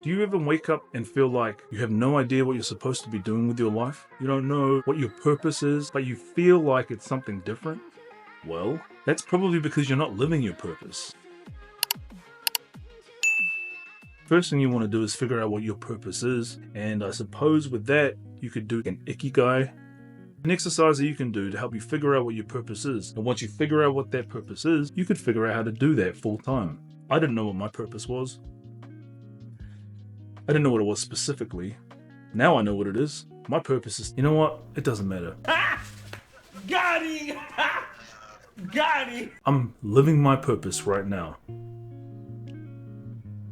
Do you ever wake up and feel like you have no idea what you're supposed to be doing with your life? You don't know what your purpose is, but you feel like it's something different? Well, that's probably because you're not living your purpose. First thing you want to do is figure out what your purpose is, and I suppose with that, you could do an Ikigai, an exercise that you can do to help you figure out what your purpose is. And once you figure out what that purpose is, you could figure out how to do that full time. I didn't know what my purpose was. I didn't know what it was specifically. Now I know what it is. My purpose is, you know what? It doesn't matter. Got him! Got him! I'm living my purpose right now.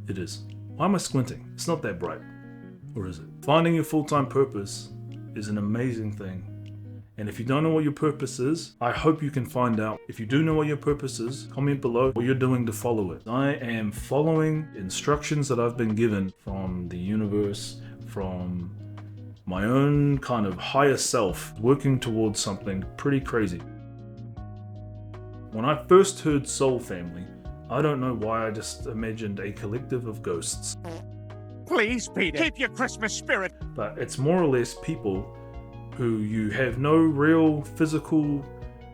It is. Why am I squinting? It's not that bright. Or is it? Finding your full-time purpose is an amazing thing. And if you don't know what your purpose is, I hope you can find out. If you do know what your purpose is, comment below what you're doing to follow it. I am following instructions that I've been given from the universe, from my own kind of higher self, working towards something pretty crazy. When I first heard Soul Family, I don't know why I just imagined a collective of ghosts. Please, Peter, keep your Christmas spirit. But it's more or less people who you have no real physical,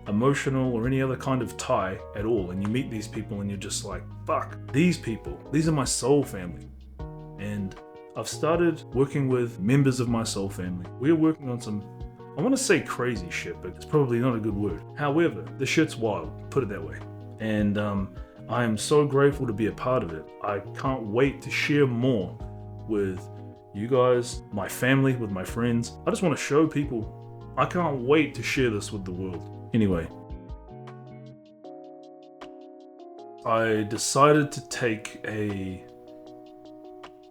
emotional, or any other kind of tie at all. And you meet these people and you're just like, fuck, these people, these are my soul family. And I've started working with members of my soul family. We're working on some, I want to say crazy shit, but it's probably not a good word. However, the shit's wild, put it that way. And I am so grateful to be a part of it. I can't wait to share more with you guys, my family, with my friends. I just want to show people. I can't wait to share this with the world. Anyway, I decided to take a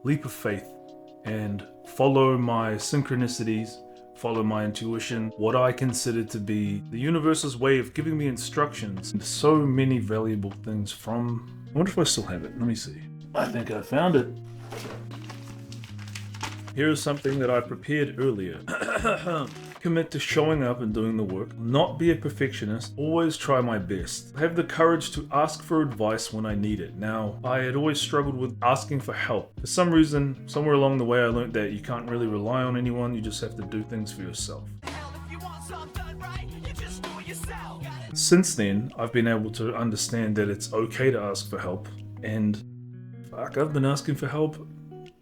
leap of faith and follow my synchronicities, follow my intuition, what I consider to be the universe's way of giving me instructions and so many valuable things from... I wonder if I still have it. Let me see. I think I found it. Here's something that I prepared earlier. Commit to showing up and doing the work. Not be a perfectionist. Always try my best. Have the courage to ask for advice when I need it. Now, I had always struggled with asking for help. For some reason, somewhere along the way, I learned that you can't really rely on anyone. You just have to do things for yourself. Since then, I've been able to understand that it's okay to ask for help. And fuck, I've been asking for help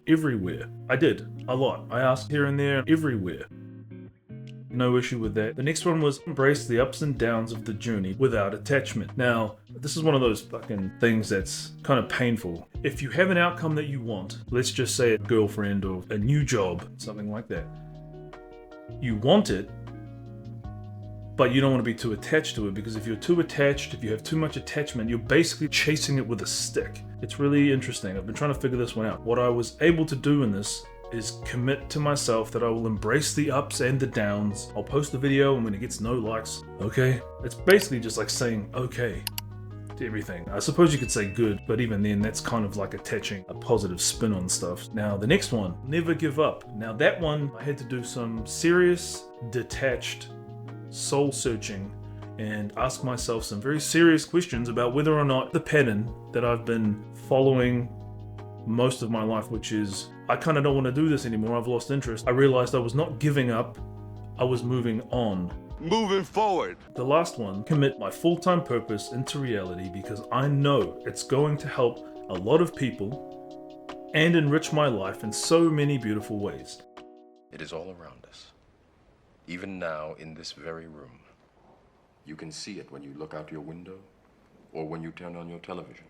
everywhere. I did. A lot. I asked here and there, everywhere. No issue with that. The next one was embrace the ups and downs of the journey without attachment. Now, this is one of those fucking things that's kind of painful. If you have an outcome that you want, let's just say a girlfriend or a new job, something like that. You want it, but you don't want to be too attached to it, because if you're too attached, if you have too much attachment, you're basically chasing it with a stick. It's really interesting. I've been trying to figure this one out. What I was able to do in this is commit to myself that I will embrace the ups and the downs. I'll post the video, and when it gets no likes, okay? It's basically just like saying okay to everything. I suppose you could say good, but even then, that's kind of like attaching a positive spin on stuff. Now, the next one, never give up. Now, that one, I had to do some serious, detached soul searching and ask myself some very serious questions about whether or not the pattern that I've been following most of my life, which is I kind of don't want to do this anymore, I've lost interest. I realized I was not giving up, I was moving on. Moving forward. The last one, commit my full-time purpose into reality, because I know it's going to help a lot of people and enrich my life in so many beautiful ways. It is all around us. Even now, in this very room. You can see it when you look out your window or when you turn on your television.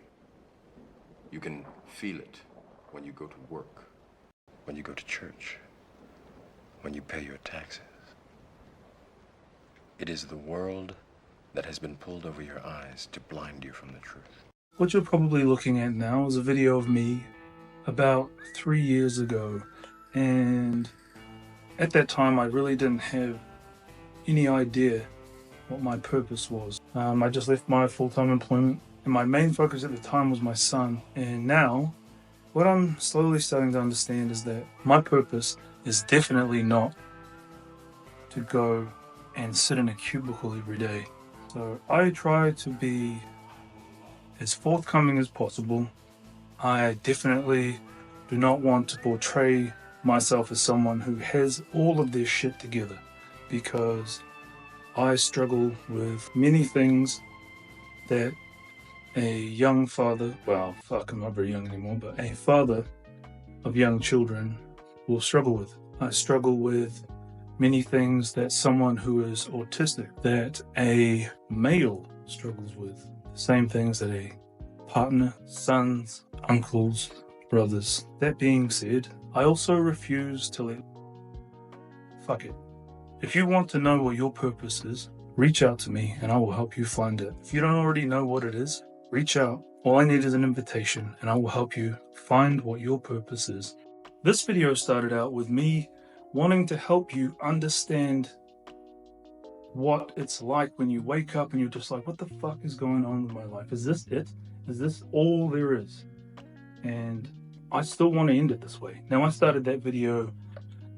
You can feel it when you go to work, when you go to church, when you pay your taxes. It is the world that has been pulled over your eyes to blind you from the truth. What you're probably looking at now is a video of me about 3 years ago, and at that time I really didn't have any idea what my purpose was. I just left my full-time employment, and my main focus at the time was my son. And now, what I'm slowly starting to understand is that my purpose is definitely not to go and sit in a cubicle every day. So I try to be as forthcoming as possible. I definitely do not want to portray myself as someone who has all of their shit together, because I struggle with many things that a young father, well, fuck, I'm not very young anymore, but a father of young children will struggle with. I struggle with many things that someone who is autistic, that a male struggles with. Same things that a partner, sons, uncles, brothers. That being said, I also refuse to let... Fuck it. If you want to know what your purpose is, reach out to me and I will help you find it. If you don't already know what it is, reach out. All I need is an invitation and I will help you find what your purpose is. This video started out with me wanting to help you understand what it's like when you wake up and you're just like, what the fuck is going on with my life? Is this it? Is this all there is? And I still want to end it this way. Now, I started that video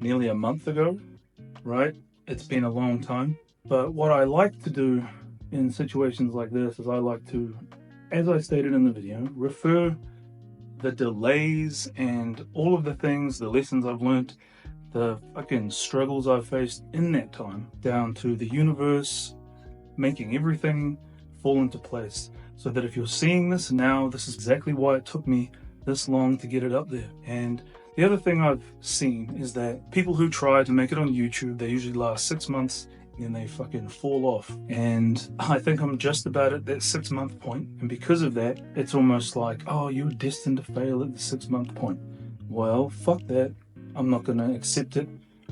nearly a month ago, right? It's been a long time. But what I like to do in situations like this is I like to, as I stated in the video, refer the delays and all of the things, the lessons I've learned, the fucking struggles I've faced in that time down to the universe making everything fall into place. So that if you're seeing this now, this is exactly why it took me this long to get it up there. And the other thing I've seen is that people who try to make it on YouTube, they usually last 6 months and then they fucking fall off. And I think I'm just about at that 6 month point. And because of that, it's almost like, oh, you're destined to fail at the 6 month point. Well, fuck that. I'm not going to accept it.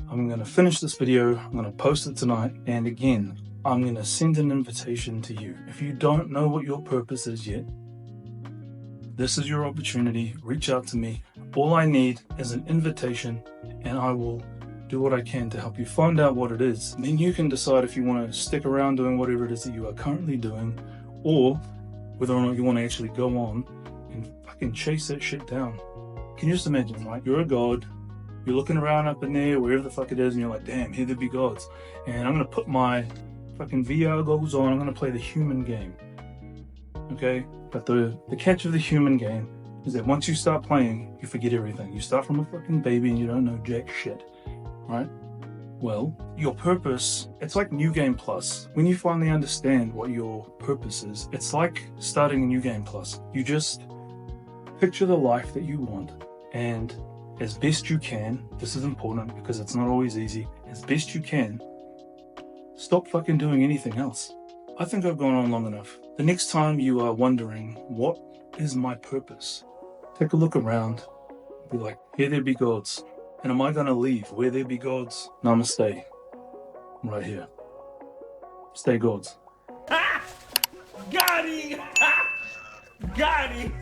I'm going to finish this video. I'm going to post it tonight. And again, I'm going to send an invitation to you. If you don't know what your purpose is yet, this is your opportunity. Reach out to me. All I need is an invitation and I will do what I can to help you find out what it is. Then you can decide if you want to stick around doing whatever it is that you are currently doing, or whether or not you want to actually go on and fucking chase that shit down. Can you just imagine, right? You're a god. You're looking around up in there, wherever the fuck it is, and you're like, damn, here there be gods. And I'm going to put my fucking VR goggles on. I'm going to play the human game. Okay? But the catch of the human game is that once you start playing, you forget everything. You start from a fucking baby and you don't know jack shit. Right? Well, your purpose, it's like New Game Plus. When you finally understand what your purpose is, it's like starting a New Game Plus. You just picture the life that you want, and as best you can, this is important because it's not always easy, as best you can, stop fucking doing anything else. I think I've gone on long enough. The next time you are wondering, what is my purpose? Take a look around, be like, here there be gods. And am I going to leave where there be gods? Namaste. Right here. Stay gods. Got him! Got him!